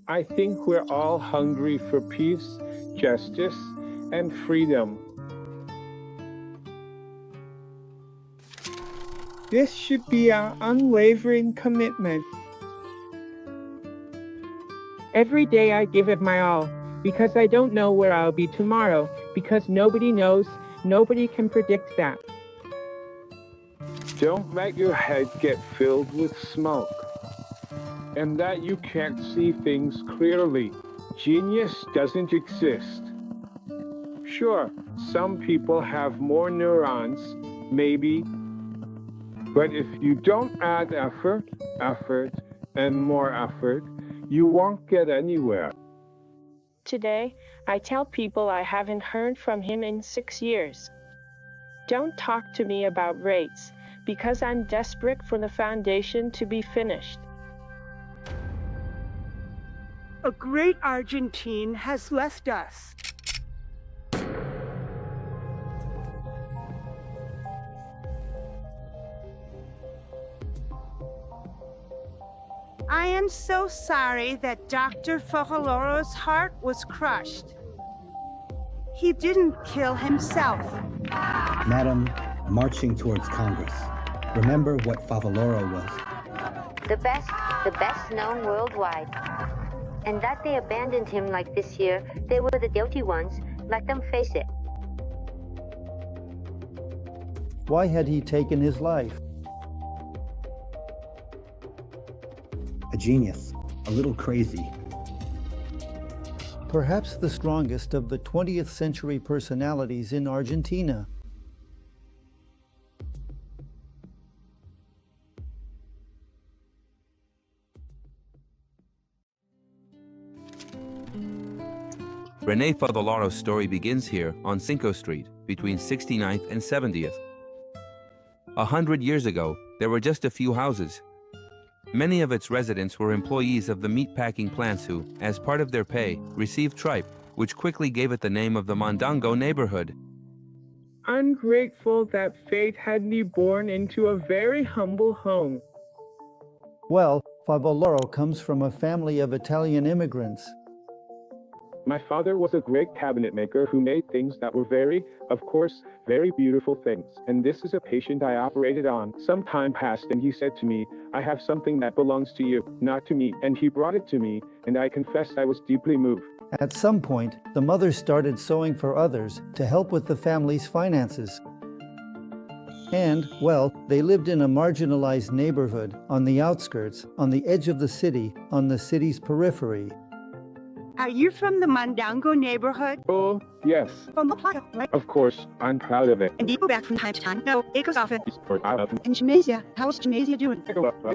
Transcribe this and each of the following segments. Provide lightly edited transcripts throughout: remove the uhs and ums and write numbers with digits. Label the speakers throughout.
Speaker 1: I think we're all hungry for peace, justice, and freedom. This should be our unwavering commitment. Every day I give it my all, because I don't know where I'll be tomorrow, because nobody knows, nobody can predict that. Don't let your head get filled with smoke, and that you can't see things clearly. Genius doesn't exist. Sure, some people have more neurons, maybe, but if you don't add effort, and more effort, you won't get anywhere.
Speaker 2: Today, I tell people I haven't heard from him in 6 years. Don't talk to me about rates, because I'm desperate for the foundation to be finished.
Speaker 3: A great Argentine has left us. I am so sorry that Dr. Favaloro's heart was crushed. He didn't kill himself.
Speaker 4: Madam, marching towards Congress. Remember what Favaloro was.
Speaker 5: The best known worldwide. And that they abandoned him like this year, they were the guilty ones. Let them face it.
Speaker 6: Why had he taken his life?
Speaker 4: A genius, a little crazy.
Speaker 6: Perhaps the strongest of the 20th century personalities in Argentina.
Speaker 7: René Favaloro's story begins here on Cinco Street, between 69th and 70th. 100 years ago, there were just a few houses. Many of its residents were employees of the meatpacking plants who, as part of their pay, received tripe, which quickly gave it the name of the Mondongo neighborhood.
Speaker 1: I'm grateful that fate had me born into a very humble home.
Speaker 6: Well, Favaloro comes from a family of Italian immigrants.
Speaker 1: My father was a great cabinet maker who made things that were very beautiful things. And this is a patient I operated on. Some time passed and he said to me, I have something that belongs to you, not to me. And he brought it to me, and I confess I was deeply moved.
Speaker 6: At some point, the mother started sewing for others to help with the family's finances. And, well, they lived in a marginalized neighborhood, on the outskirts, on the edge of the city, on the city's periphery.
Speaker 3: Are you from the Mondongo neighborhood?
Speaker 1: Oh, yes.
Speaker 3: From La Plata, right?
Speaker 1: Of course, I'm proud of it.
Speaker 3: And do you go back from time to time? No, it goes often.
Speaker 1: And
Speaker 3: And gymnasia, how's gymnasia doing?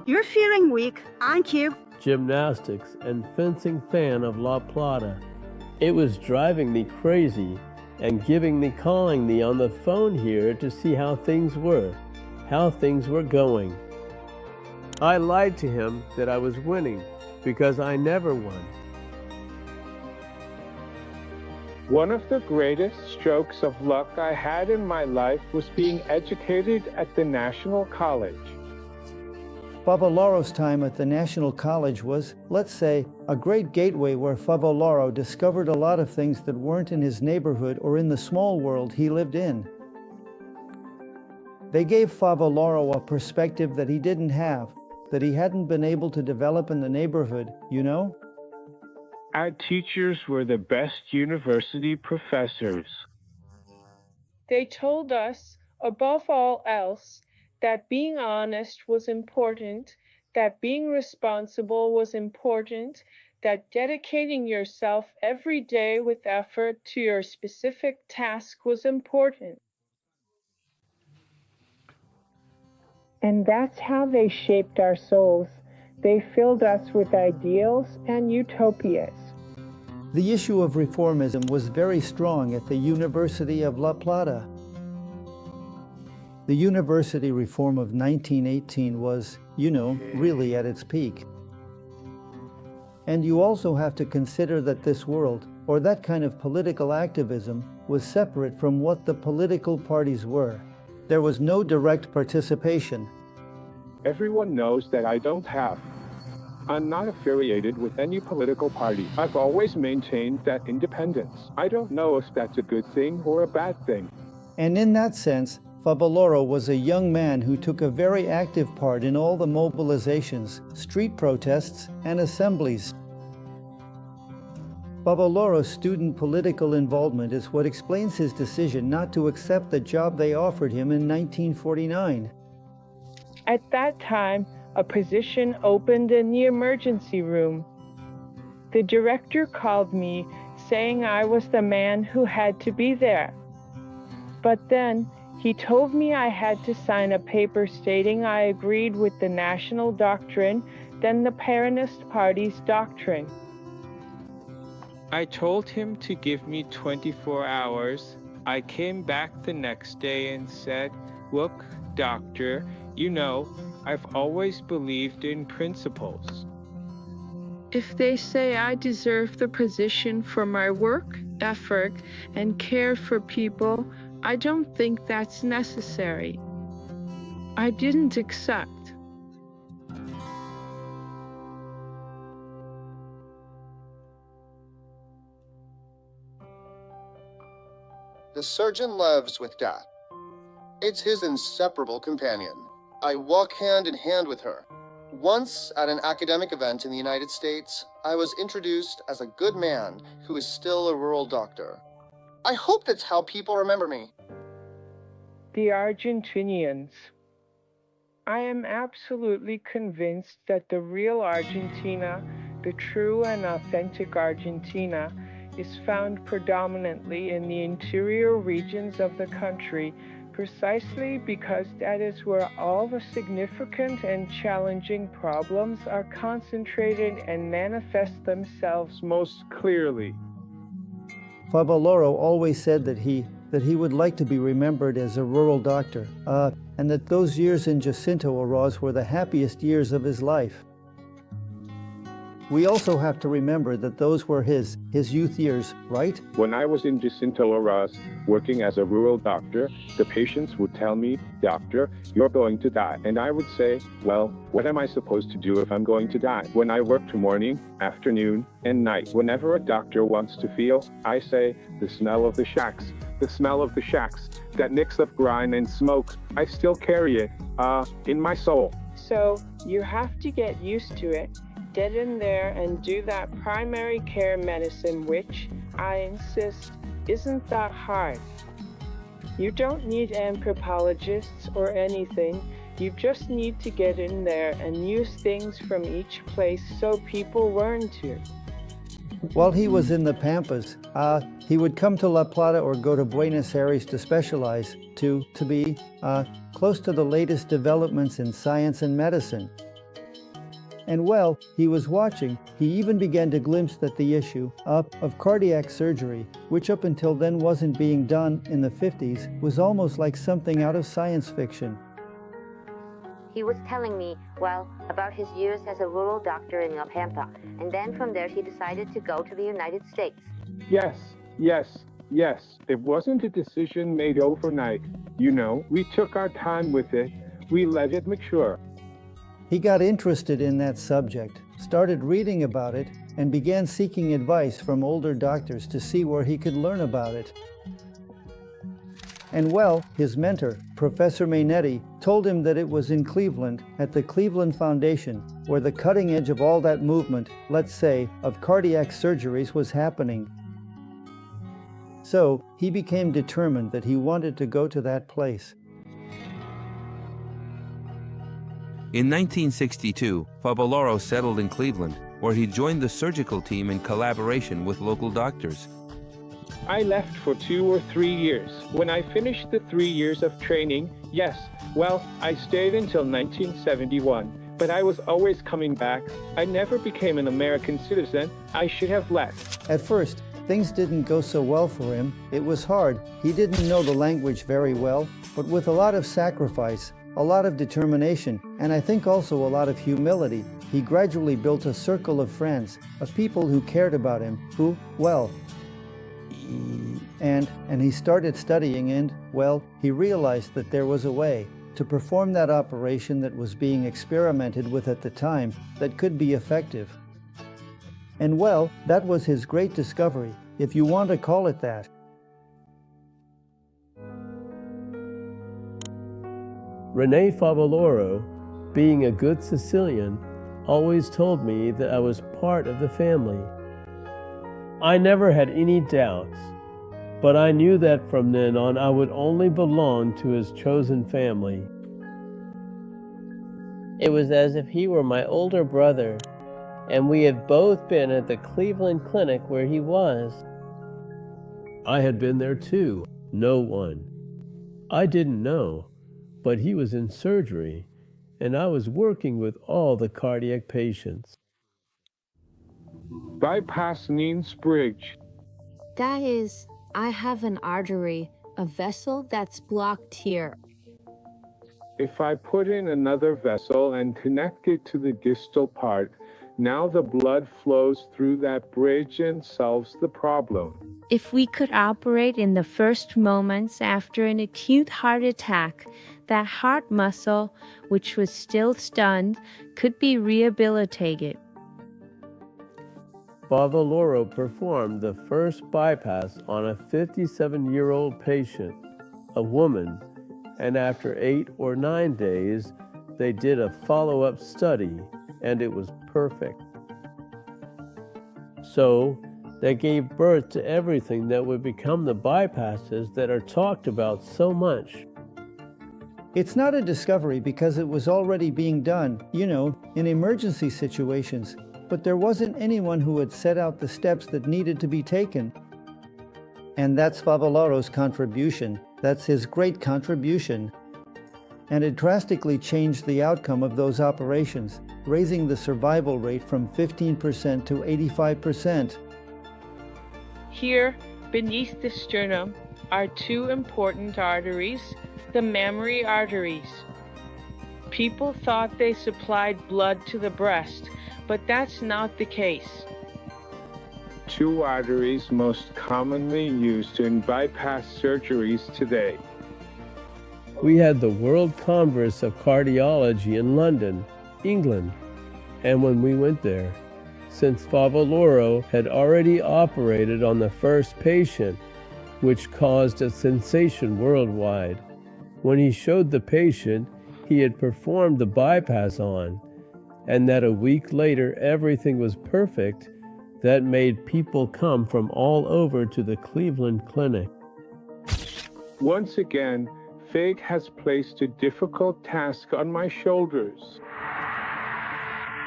Speaker 3: You're feeling weak, aren't you?
Speaker 8: Gymnastics and fencing fan of La Plata. It was driving me crazy and calling me on the phone here to see how things were going. I lied to him that I was winning because I never won.
Speaker 1: One of the greatest strokes of luck I had in my life was being educated at the National College.
Speaker 6: Favaloro's time at the National College was, let's say, a great gateway where Favaloro discovered a lot of things that weren't in his neighborhood or in the small world he lived in. They gave Favaloro a perspective that he didn't have, that he hadn't been able to develop in the neighborhood, you know?
Speaker 1: Our teachers were the best university professors.
Speaker 2: They told us, above all else, that being honest was important, that being responsible was important, that dedicating yourself every day with effort to your specific task was important. And that's how they shaped our souls. They filled us with ideals and utopias.
Speaker 6: The issue of reformism was very strong at the University of La Plata. The university reform of 1918 was, you know, really at its peak. And you also have to consider that this world, or that kind of political activism, was separate from what the political parties were. There was no direct participation.
Speaker 1: Everyone knows that I don't have I'm not affiliated with any political party. I've always maintained that independence. I don't know if that's a good thing or a bad thing.
Speaker 6: And in that sense, Favaloro was a young man who took a very active part in all the mobilizations, street protests, and assemblies. Favaloro's student political involvement is what explains his decision not to accept the job they offered him in 1949.
Speaker 2: At that time, a position opened in the emergency room. The director called me, saying I was the man who had to be there. But then, he told me I had to sign a paper stating I agreed with the national doctrine, then the Peronist Party's doctrine.
Speaker 9: I told him to give me 24 hours. I came back the next day and said, "Look, doctor, you know, I've always believed in principles.
Speaker 2: If they say I deserve the position for my work, effort, and care for people, I don't think that's necessary." I didn't accept.
Speaker 10: The surgeon lives with Dad. It's his inseparable companion. I walk hand in hand with her. Once, at an academic event in the United States, I was introduced as a good man who is still a rural doctor. I hope that's how people remember me.
Speaker 2: The Argentinians. I am absolutely convinced that the real Argentina, the true and authentic Argentina, is found predominantly in the interior regions of the country, precisely because that is where all the significant and challenging problems are concentrated and manifest themselves
Speaker 1: Most clearly.
Speaker 6: Favaloro always said that he would like to be remembered as a rural doctor, and that those years in Jacinto Oroz were the happiest years of his life. We also have to remember that those were his youth years, right?
Speaker 1: When I was in Jacinto Oroz, working as a rural doctor, the patients would tell me, "Doctor, you're going to die." And I would say, "Well, what am I supposed to do if I'm going to die?" When I worked morning, afternoon, and night, whenever a doctor wants to feel, I say, "The smell of the shacks, the smell of the shacks, that mix of grime and smoke, I still carry it, in my soul."
Speaker 2: So you have to get used to it. Get in there and do that primary care medicine, which, I insist, isn't that hard. You don't need anthropologists or anything. You just need to get in there and use things from each place so people learn to.
Speaker 6: While he was in the Pampas, he would come to La Plata or go to Buenos Aires to specialize, to be close to the latest developments in science and medicine. And while he was watching, he even began to glimpse that the issue of cardiac surgery, which up until then wasn't being done in the 50s, was almost like something out of science fiction.
Speaker 5: He was telling me, well, about his years as a rural doctor in La Pampa, and then from there he decided to go to the United States.
Speaker 1: Yes. It wasn't a decision made overnight. You know, we took our time with it. We let it mature.
Speaker 6: He got interested in that subject, started reading about it, and began seeking advice from older doctors to see where he could learn about it. And well, his mentor, Professor Mainetti, told him that it was in Cleveland, at the Cleveland Foundation, where the cutting edge of all that movement, let's say, of cardiac surgeries was happening. So, he became determined that he wanted to go to that place.
Speaker 7: In 1962, Favaloro settled in Cleveland, where he joined the surgical team in collaboration with local doctors.
Speaker 1: I left for 2 or 3 years. When I finished the 3 years of training, I stayed until 1971, but I was always coming back. I never became an American citizen. I should have left.
Speaker 6: At first, things didn't go so well for him. It was hard. He didn't know the language very well, but with a lot of sacrifice, a lot of determination, and I think also a lot of humility, he gradually built a circle of friends, of people who cared about him, and he started studying and, he realized that there was a way. to perform that operation that was being experimented with at the time that could be effective. And well, that was his great discovery, if you want to call it that.
Speaker 8: René Favaloro, being a good Sicilian, always told me that I was part of the family. I never had any doubts, but I knew that from then on I would only belong to his chosen family. It was as if he were my older brother, and we had both been at the Cleveland Clinic where he was. I had been there too, no one. I didn't know, but he was in surgery, and I was working with all the cardiac patients.
Speaker 1: Bypass means bridge.
Speaker 11: That is, I have an artery, a vessel that's blocked here.
Speaker 1: If I put in another vessel and connect it to the distal part, now the blood flows through that bridge and solves the problem.
Speaker 12: If we could operate in the first moments after an acute heart attack, that heart muscle, which was still stunned, could be rehabilitated.
Speaker 8: Favaloro performed the first bypass on a 57-year-old patient, a woman, and after 8 or 9 days, they did a follow-up study, and it was perfect. So, they gave birth to everything that would become the bypasses that are talked about so much.
Speaker 6: It's not a discovery because it was already being done, in emergency situations, but there wasn't anyone who had set out the steps that needed to be taken. And that's Favaloro's contribution. That's his great contribution. And it drastically changed the outcome of those operations, raising the survival rate from 15% to 85%.
Speaker 2: Here, beneath the sternum, are 2 important arteries, the mammary arteries. People thought they supplied blood to the breast, but that's not the case.
Speaker 1: 2 arteries most commonly used in bypass surgeries today.
Speaker 8: We had the World Congress of Cardiology in London, England, and when we went there, since Favaloro had already operated on the first patient, which caused a sensation worldwide, when he showed the patient he had performed the bypass on, and that a week later everything was perfect, that made people come from all over to the Cleveland Clinic.
Speaker 1: Once again, fate has placed a difficult task on my shoulders.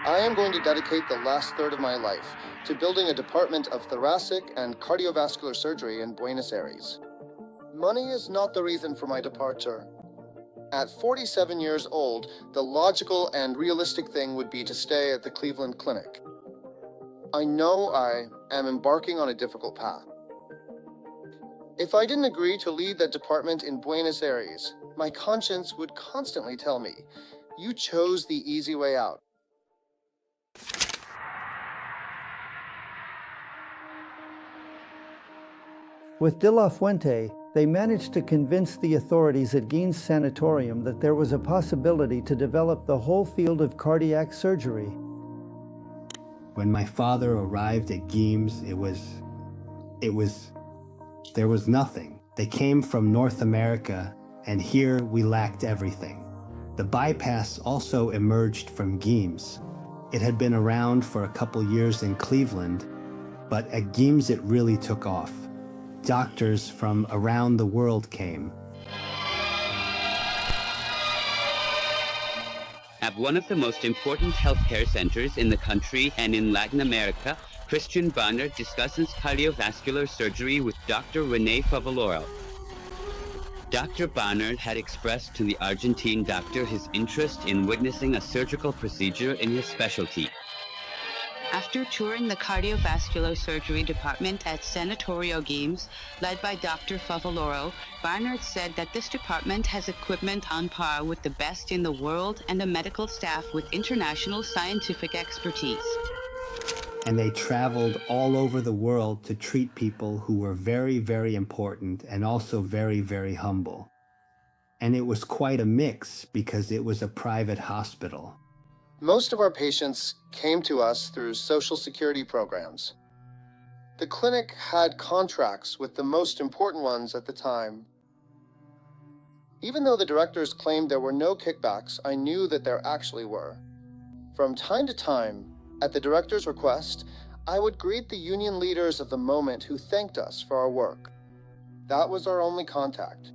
Speaker 10: I am going to dedicate the last third of my life to building a department of thoracic and cardiovascular surgery in Buenos Aires. Money is not the reason for my departure. At 47 years old, the logical and realistic thing would be to stay at the Cleveland Clinic. I know I am embarking on a difficult path. If I didn't agree to lead that department in Buenos Aires, my conscience would constantly tell me, you chose the easy way out.
Speaker 6: With De La Fuente, they managed to convince the authorities at Guines Sanatorium that there was a possibility to develop the whole field of cardiac surgery.
Speaker 4: When my father arrived at Guines, there was nothing. They came from North America, and here we lacked everything. The bypass also emerged from Guines. It had been around for a couple years in Cleveland, but at Guines it really took off. Doctors from around the world came.
Speaker 13: At one of the most important healthcare centers in the country and in Latin America, Christian Barnard discusses cardiovascular surgery with Dr. René Favaloro. Dr. Barnard had expressed to the Argentine doctor his interest in witnessing a surgical procedure in his specialty.
Speaker 14: After touring the cardiovascular surgery department at Sanatorio Guines, led by Dr. Favaloro, Barnard said that this department has equipment on par with the best in the world and a medical staff with international scientific expertise.
Speaker 4: And they traveled all over the world to treat people who were very, very important and also very, very humble. and it was quite a mix because it was a private hospital.
Speaker 10: Most of our patients came to us through Social Security programs. The clinic had contracts with the most important ones at the time. Even though the directors claimed there were no kickbacks, I knew that there actually were. From time to time, at the director's request, I would greet the union leaders of the moment who thanked us for our work. That was our only contact.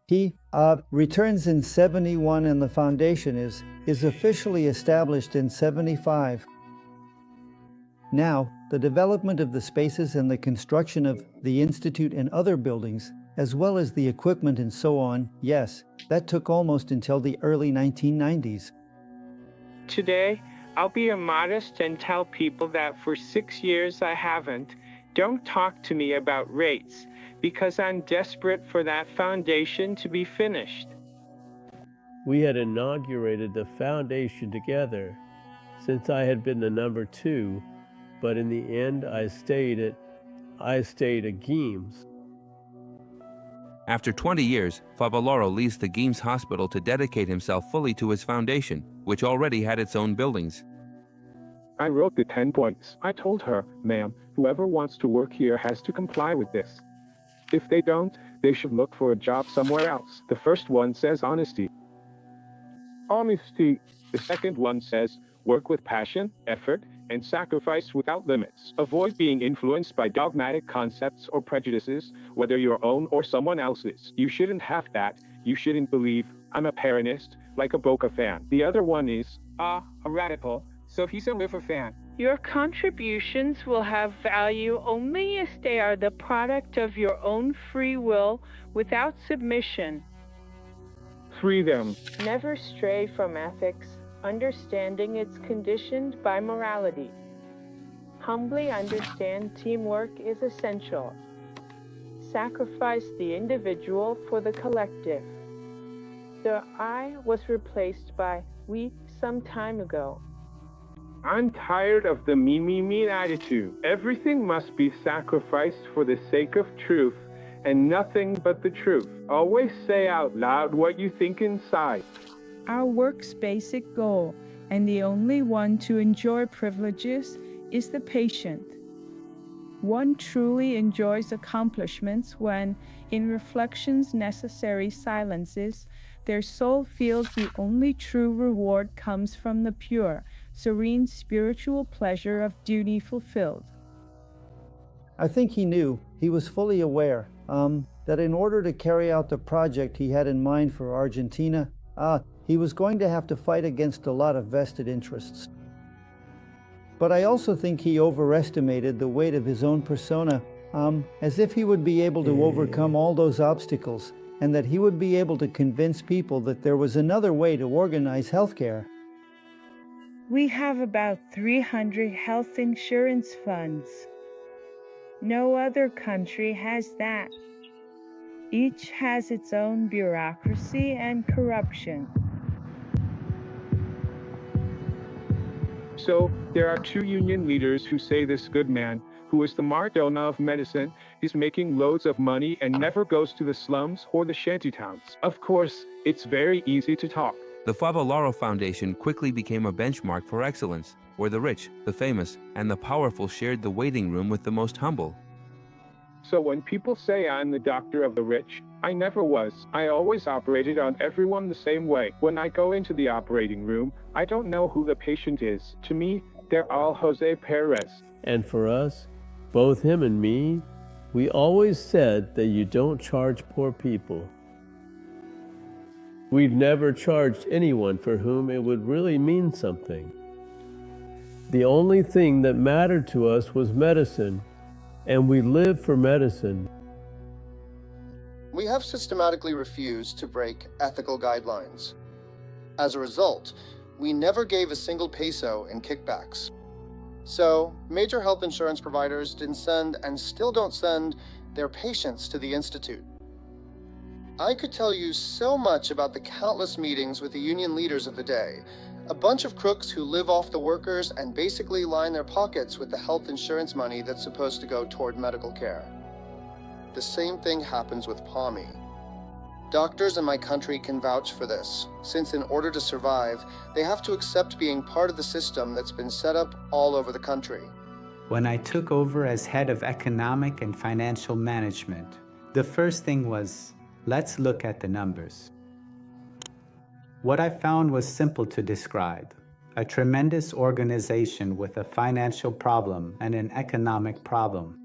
Speaker 6: He returns in 71 and the foundation is officially established in 75. Now, the development of the spaces and the construction of the Institute and other buildings, as well as the equipment and so on, yes, that took almost until the early 1990s.
Speaker 9: Today, I'll be modest and tell people that for 6 years I haven't. Don't talk to me about rates, because I'm desperate for that foundation to be finished.
Speaker 8: We had inaugurated the foundation together, since I had been the number 2, but in the end I stayed at Gimes.
Speaker 7: After 20 years, Favaloro leaves the Gimes Hospital to dedicate himself fully to his foundation, which already had its own buildings.
Speaker 1: I wrote the 10 points. I told her, ma'am, whoever wants to work here has to comply with this. If they don't, they should look for a job somewhere else. The first one says honesty. Honesty. The second one says work with passion, effort, and sacrifice without limits. Avoid being influenced by dogmatic concepts or prejudices, whether your own or someone else's. You shouldn't have that. You shouldn't believe, I'm a Peronist, like a Boca fan. The other one is,
Speaker 9: a radical, so he's a liver fan.
Speaker 2: Your contributions will have value only if they are the product of your own free will without submission.
Speaker 1: Free them.
Speaker 2: Never stray from ethics, understanding it's conditioned by morality. Humbly understand teamwork is essential. Sacrifice the individual for the collective. The I was replaced by we some time ago.
Speaker 1: I'm tired of the me attitude. Everything must be sacrificed for the sake of truth, and nothing but the truth. Always say out loud what you think inside.
Speaker 15: Our work's basic goal, and the only one to enjoy privileges, is the patient. One truly enjoys accomplishments when, in reflection's necessary silences, their soul feels the only true reward comes from the pure, serene spiritual pleasure of duty fulfilled.
Speaker 6: I think he knew, he was fully aware, that in order to carry out the project he had in mind for Argentina, he was going to have to fight against a lot of vested interests. But I also think he overestimated the weight of his own persona, as if he would be able to overcome all those obstacles, and that he would be able to convince people that there was another way to organize healthcare.
Speaker 15: We have about 300 health insurance funds. No other country has that. Each has its own bureaucracy and corruption.
Speaker 1: So, there are 2 union leaders who say this good man, who is the Maradona of medicine, is making loads of money and never goes to the slums or the shantytowns. Of course, it's very easy to talk.
Speaker 7: The Favaloro Foundation quickly became a benchmark for excellence, where the rich, the famous, and the powerful shared the waiting room with the most humble.
Speaker 1: So when people say I'm the doctor of the rich, I never was. I always operated on everyone the same way. When I go into the operating room, I don't know who the patient is. To me, they're all Jose Perez.
Speaker 8: And for us, both him and me, we always said that you don't charge poor people. We'd never charged anyone for whom it would really mean something. The only thing that mattered to us was medicine, and we lived for medicine.
Speaker 10: We have systematically refused to break ethical guidelines. As a result, we never gave a single peso in kickbacks. So, major health insurance providers didn't send and still don't send their patients to the Institute. I could tell you so much about the countless meetings with the union leaders of the day, a bunch of crooks who live off the workers and basically line their pockets with the health insurance money that's supposed to go toward medical care. The same thing happens with PAMI. Doctors in my country can vouch for this, since in order to survive, they have to accept being part of the system that's been set up all over the country.
Speaker 16: When I took over as head of economic and financial management, the first thing was, let's look at the numbers. What I found was simple to describe: a tremendous organization with a financial problem and an economic problem.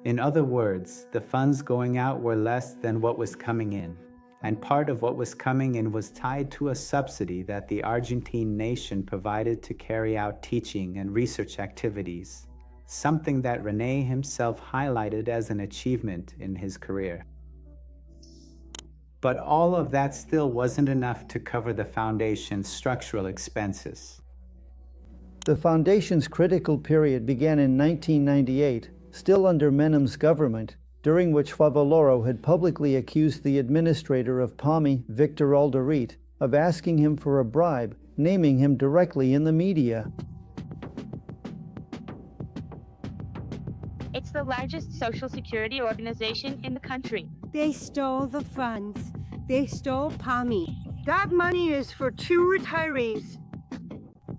Speaker 16: In other words, the funds going out were less than what was coming in, and part of what was coming in was tied to a subsidy that the Argentine nation provided to carry out teaching and research activities, something that René himself highlighted as an achievement in his career. But all of that still wasn't enough to cover the foundation's structural expenses.
Speaker 6: The foundation's critical period began in 1998, still under Menem's government, during which Favaloro had publicly accused the administrator of PAMI, Victor Alderete, of asking him for a bribe, naming him directly in the media.
Speaker 17: It's the largest social security organization in the country.
Speaker 3: They stole the funds. They stole PAMI. That money is for 2 retirees.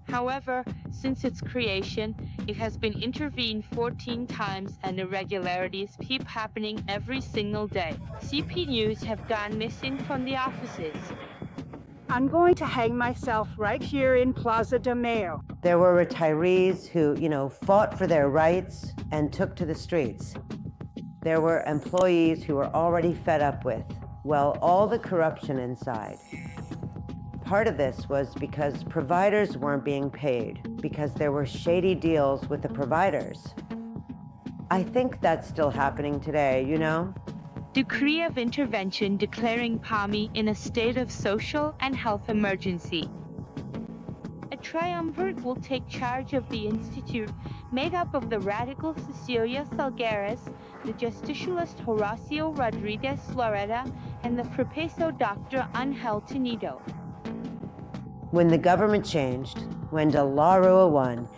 Speaker 17: However, since its creation, it has been intervened 14 times and irregularities keep happening every single day. CP have gone missing from the offices.
Speaker 3: I'm going to hang myself right here in Plaza de Mayo.
Speaker 18: There were retirees who, fought for their rights and took to the streets. There were employees who were already fed up with, all the corruption inside. Part of this was because providers weren't being paid, because there were shady deals with the providers. I think that's still happening today,
Speaker 17: Decree of intervention declaring PAMI in a state of social and health emergency. A triumvirate will take charge of the institute, made up of the radical Cecilia Salgueras, the justicialist Horacio Rodriguez Loretta, and the propeso Dr. Angel Tenido.
Speaker 18: When the government changed, when De La Rua won,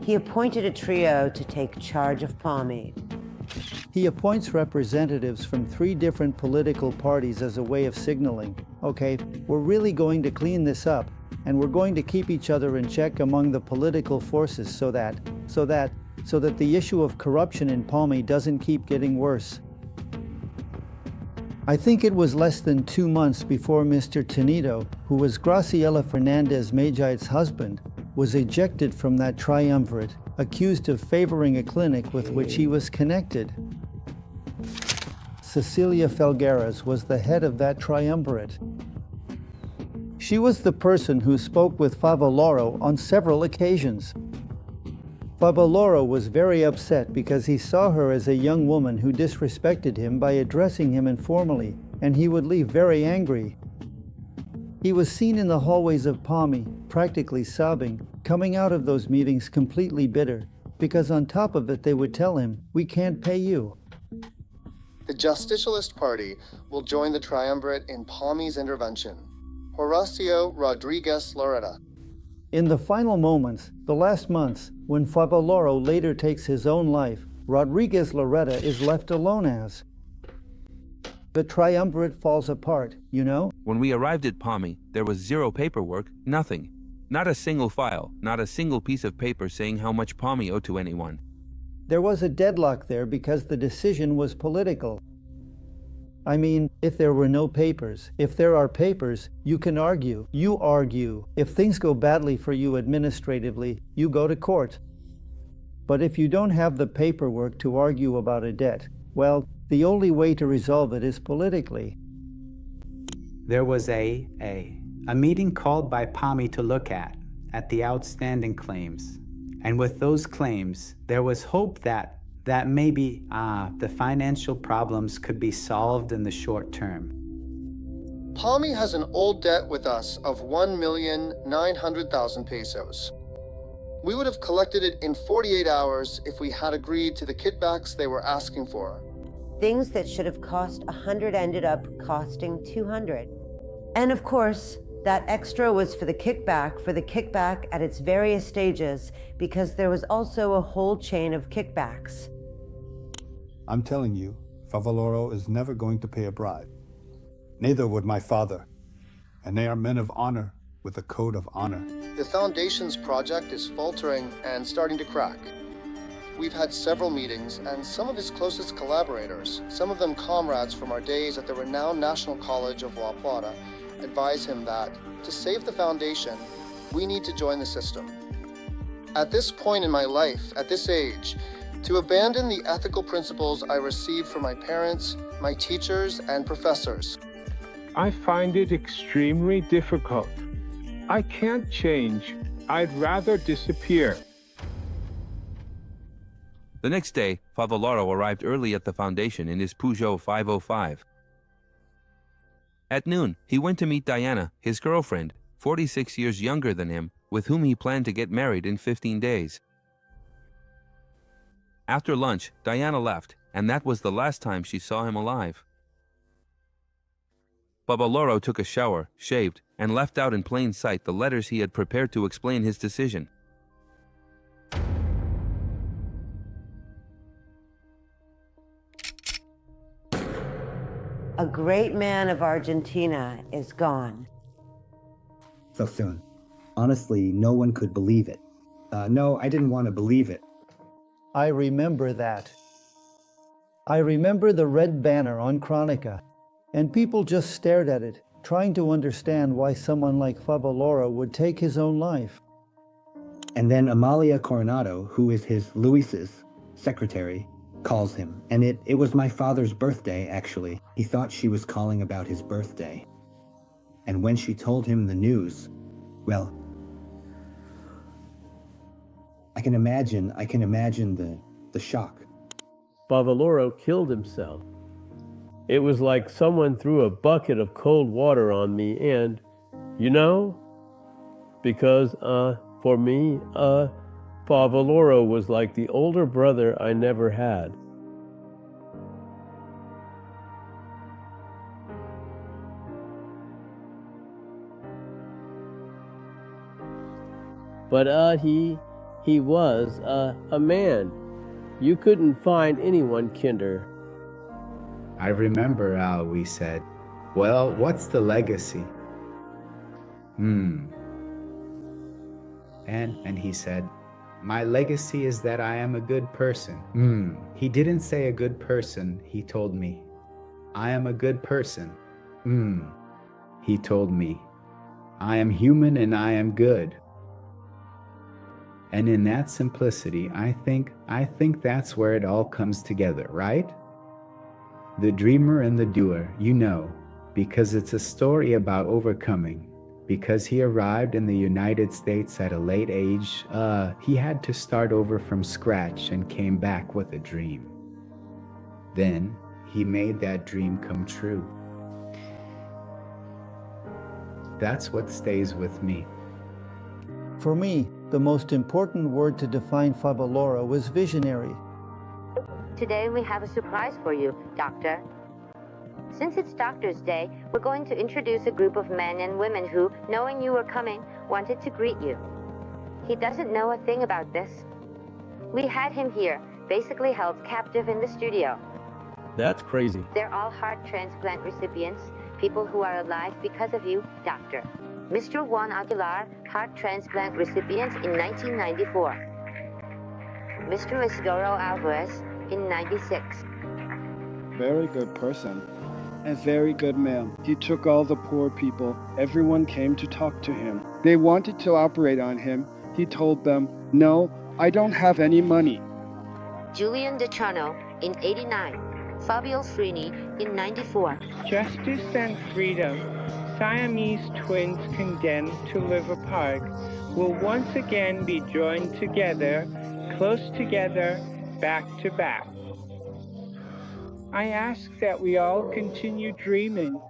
Speaker 18: he appointed a trio to take charge of PAMI.
Speaker 6: He appoints representatives from 3 different political parties as a way of signaling, okay, we're really going to clean this up, and we're going to keep each other in check among the political forces so that the issue of corruption in PAMI doesn't keep getting worse. I think it was less than 2 months before Mr. Tenido, who was Graciela Fernandez Maggi's husband, was ejected from that triumvirate, accused of favoring a clinic with which he was connected. Cecilia Felgueras was the head of that triumvirate. She was the person who spoke with Favaloro on several occasions. Favaloro was very upset because he saw her as a young woman who disrespected him by addressing him informally, and he would leave very angry. He was seen in the hallways of PAMI, practically sobbing, coming out of those meetings completely bitter, because on top of it they would tell him, "We can't pay you."
Speaker 10: The Justicialist Party will join the triumvirate in PAMI's intervention. Horacio Rodriguez Loretta.
Speaker 6: In the final moments, the last months, when Favaloro later takes his own life, Rodriguez Loretta is left alone as. The triumvirate falls apart,
Speaker 7: When we arrived at PAMI, there was 0 paperwork, nothing. Not a single file, not a single piece of paper saying how much PAMI owed to anyone.
Speaker 6: There was a deadlock there because the decision was political. I mean, if there were no papers, if there are papers, you can argue. You argue. If things go badly for you administratively, you go to court. But if you don't have the paperwork to argue about a debt, well, the only way to resolve it is politically.
Speaker 16: There was a meeting called by PAMI to look at the outstanding claims. And with those claims, there was hope that maybe the financial problems could be solved in the short term.
Speaker 10: PAMI has an old debt with us of 1,900,000 pesos. We would have collected it in 48 hours if we had agreed to the kickbacks they were asking for.
Speaker 18: Things that should have cost 100 ended up costing 200. And of course, that extra was for the kickback at its various stages, because there was also a whole chain of kickbacks.
Speaker 4: I'm telling you, Favaloro is never going to pay a bribe. Neither would my father. And they are men of honor with a code of honor.
Speaker 10: The Foundation's project is faltering and starting to crack. We've had several meetings, and some of his closest collaborators, some of them comrades from our days at the renowned National College of La Plata, advise him that, to save the Foundation, we need to join the system. At this point in my life, at this age, to abandon the ethical principles I received from my parents, my teachers, and professors.
Speaker 1: I find it extremely difficult. I can't change. I'd rather disappear.
Speaker 7: The next day, Favaloro arrived early at the Foundation in his Peugeot 505. At noon, he went to meet Diana, his girlfriend, 46 years younger than him, with whom he planned to get married in 15 days. After lunch, Diana left, and that was the last time she saw him alive. Favaloro took a shower, shaved, and left out in plain sight the letters he had prepared to explain his decision.
Speaker 18: A great man of Argentina is gone.
Speaker 4: So soon. Honestly, no one could believe it. No, I didn't want to believe it.
Speaker 6: I remember that. I remember the red banner on Chronica, and people just stared at it, trying to understand why someone like Favaloro would take his own life.
Speaker 4: And then Amalia Coronado, who is his Luis's secretary, calls him. And it was my father's birthday, actually. He thought she was calling about his birthday. And when she told him the news, well, I can imagine the shock.
Speaker 8: Favaloro killed himself. It was like someone threw a bucket of cold water on me and, you know, because, for me, Favaloro was like the older brother I never had. But, he was, a man. You couldn't find anyone kinder.
Speaker 16: I remember we said, well, what's the legacy? And he said, my legacy is that I am a good person. He didn't say a good person, he told me. I am a good person. He told me, I am human and I am good. And in that simplicity, I think that's where it all comes together, right? The dreamer and the doer, you know, because it's a story about overcoming. Because he arrived in the United States at a late age, he had to start over from scratch and came back with a dream. Then he made that dream come true. That's what stays with me.
Speaker 6: For me, the most important word to define Favaloro was visionary.
Speaker 5: Today we have a surprise for you, Doctor. Since it's Doctor's Day, we're going to introduce a group of men and women who, knowing you were coming, wanted to greet you. He doesn't know a thing about this. We had him here, basically held captive in the studio.
Speaker 8: That's crazy.
Speaker 5: They're all heart transplant recipients, people who are alive because of you, Doctor. Mr. Juan Aguilar, heart transplant recipient in 1994. Mr. Isidoro Alvarez in 96.
Speaker 19: Very good person. A very good man. He took all the poor people. Everyone came to talk to him. They wanted to operate on him. He told them, no, I don't have any money.
Speaker 5: Julian DeChano in 89. Fabio Frini in 94.
Speaker 2: Justice and freedom, Siamese twins condemned to live apart, will once again be joined together, close together, back to back. I ask that we all continue dreaming,